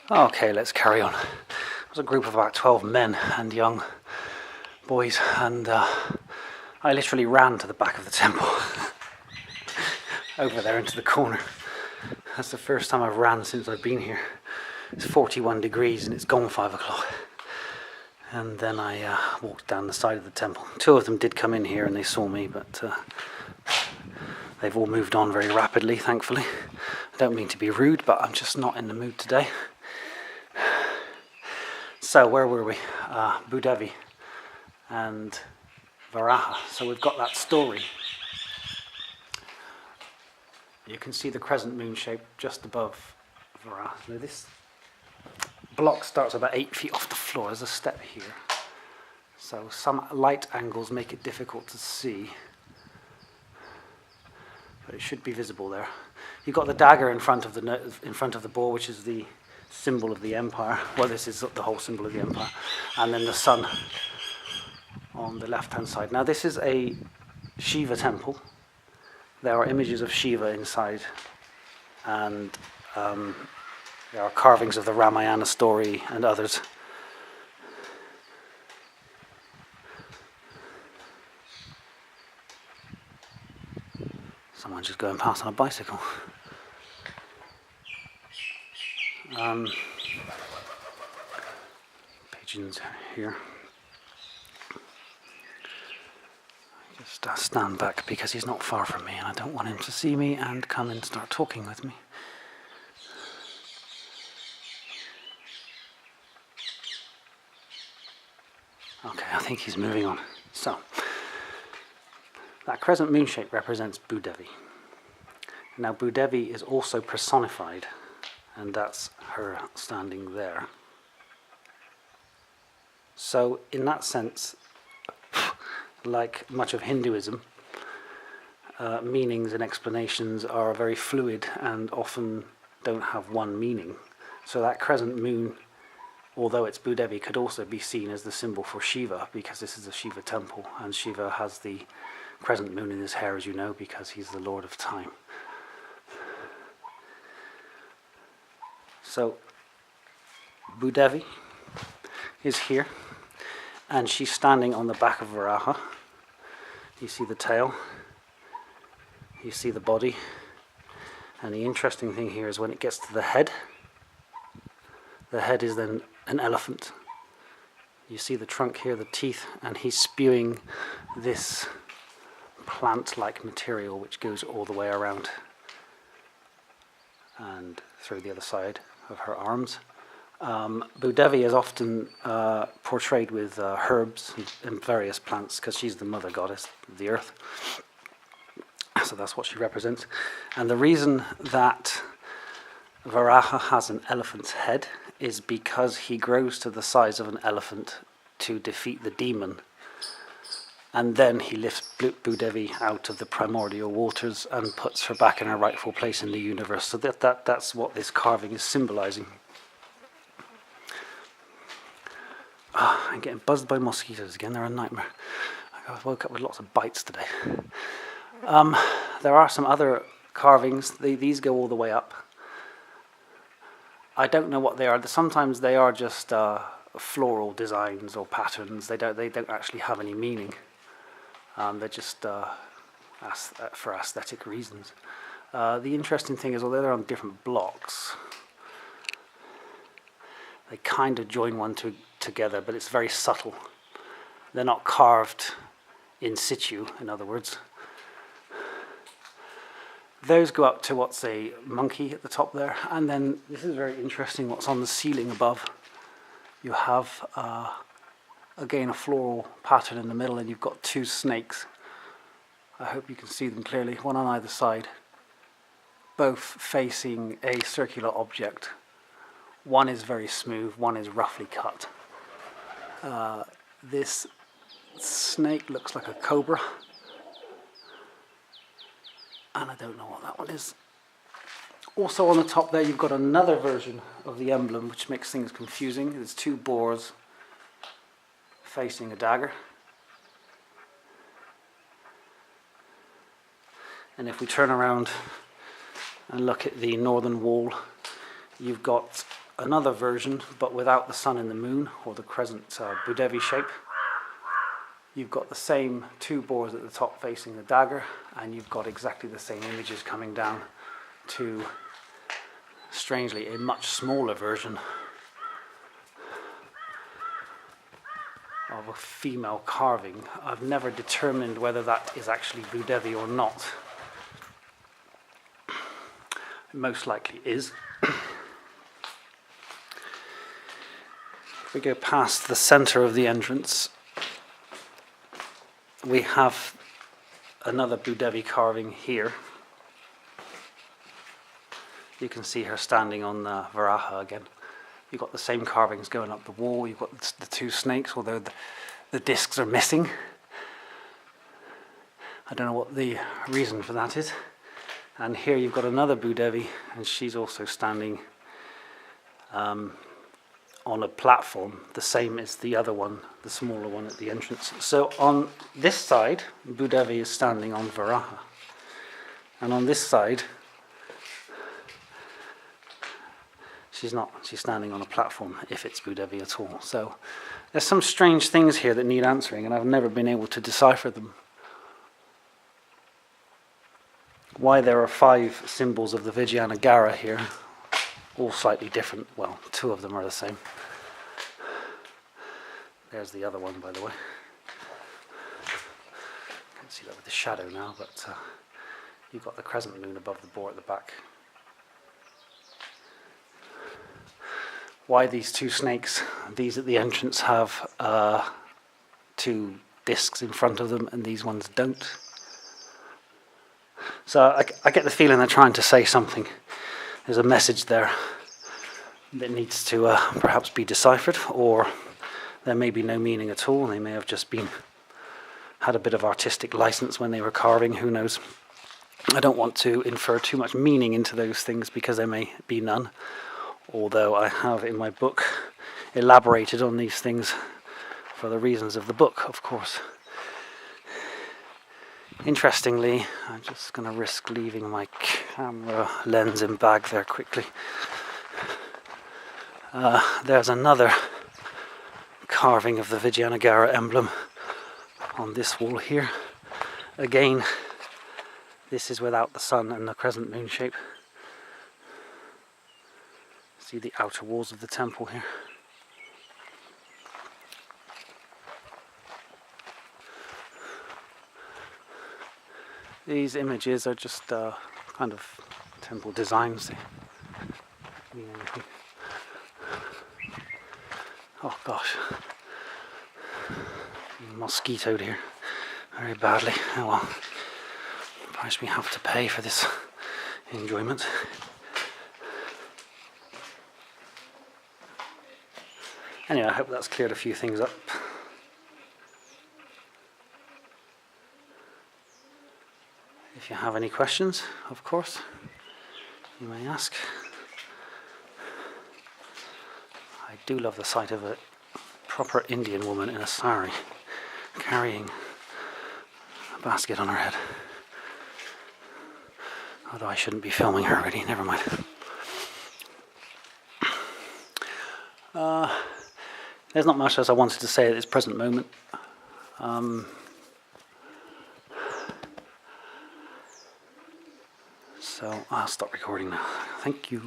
Okay, let's carry on. It was a group of about 12 men and young boys, and I literally ran to the back of the temple, over there into the corner. That's the first time I've ran since I've been here. It's 41 degrees and it's gone 5 o'clock. And then I walked down the side of the temple. 2 of them did come in here and they saw me, but they've all moved on very rapidly, thankfully. I don't mean to be rude, but I'm just not in the mood today. So where were we? Devi and Varaha. So we've got that story. You can see the crescent moon shape just above Varaha. Now this block starts about 8 feet off the floor. There's a step here. So some light angles make it difficult to see. But it should be visible there. You've got the dagger in front of the boar, which is the symbol of the empire. Well, this is the whole symbol of the empire. And then the sun on the left-hand side. Now this is a Shiva temple. There are images of Shiva inside, and there are carvings of the Ramayana story and others. Someone just going past on a bicycle. Pigeons here. Just stand back because he's not far from me and I don't want him to see me and come and start talking with me. Okay, I think he's moving on. So, that crescent moon shape represents Devi. Now Devi is also personified, and that's her standing there. So in that sense, like much of Hinduism, meanings and explanations are very fluid and often don't have one meaning. So that crescent moon, although it's Devi, could also be seen as the symbol for Shiva, because this is a Shiva temple, and Shiva has the crescent moon in his hair, as you know, because he's the Lord of Time. So Devi is here, and she's standing on the back of Varaha. You see the tail, you see the body, and the interesting thing here is when it gets to the head is then an elephant. You see the trunk here, the teeth, and he's spewing this plant-like material which goes all the way around and through the other side of her arms. Devi is often portrayed with herbs and various plants because she's the mother goddess of the earth. So that's what she represents. And the reason that Varaha has an elephant's head is because he grows to the size of an elephant to defeat the demon. And then he lifts Devi out of the primordial waters and puts her back in her rightful place in the universe. So that's what this carving is symbolizing. I'm getting buzzed by mosquitoes again. They're a nightmare. I woke up with lots of bites today. There are some other carvings. These go all the way up. I don't know what they are. Sometimes they are just floral designs or patterns. They don't actually have any meaning. They're just for aesthetic reasons. The interesting thing is, although they're on different blocks, they kind of join one together, but it's very subtle. They're not carved in situ, in other words. Those go up to what's a monkey at the top there, and then this is very interesting, what's on the ceiling above. You have, again, a floral pattern in the middle, and you've got 2 snakes. I hope you can see them clearly, one on either side, both facing a circular object. One is very smooth, one is roughly cut. This snake looks like a cobra, and I don't know what that one is. Also on the top there you've got another version of the emblem, which makes things confusing. There's 2 boars facing a dagger. And if we turn around and look at the northern wall, you've got another version, but without the sun and the moon, or the crescent Bhudevi shape. You've got the same two boars at the top facing the dagger, and you've got exactly the same images coming down to, strangely, a much smaller version of a female carving. I've never determined whether that is actually Bhudevi or not. It most likely is. If we go past the center of the entrance, we have another Bhudevi carving here. You can see her standing on the Varaha again. You've got the same carvings going up the wall. You've got the two snakes, although the discs are missing. I don't know what the reason for that is. And here you've got another Bhudevi, and she's also standing on a platform, the same as the other one, the smaller one at the entrance. So on this side, Bhudevi is standing on Varaha. And on this side, she's not. She's standing on a platform, if it's Bhudevi at all. So there's some strange things here that need answering, and I've never been able to decipher them. Why there are 5 symbols of the Vijayanagara here, all slightly different. Well, 2 of them are the same. There's the other one, by the way. Can't see that with the shadow now, but you've got the crescent moon above the boar at the back. Why these 2 snakes? These at the entrance have 2 discs in front of them, and these ones don't. So I get the feeling they're trying to say something. There's a message there that needs to perhaps be deciphered, or there may be no meaning at all. They may have just had a bit of artistic license when they were carving, who knows. I don't want to infer too much meaning into those things because there may be none, although I have in my book elaborated on these things for the reasons of the book, of course. Interestingly, I'm just going to risk leaving my camera lens and bag there quickly. There's another carving of the Vijayanagara emblem on this wall here. Again, this is without the sun and the crescent moon shape. See the outer walls of the temple here. These images are just kind of temple designs. Oh gosh, mosquitoed here very badly. Oh well, the price we have to pay for this enjoyment. Anyway, I hope that's cleared a few things up. If you have any questions, of course, you may ask. I do love the sight of a proper Indian woman in a sari carrying a basket on her head. Although I shouldn't be filming her really, never mind. There's not much else I wanted to say at this present moment. So I'll stop recording now. Thank you.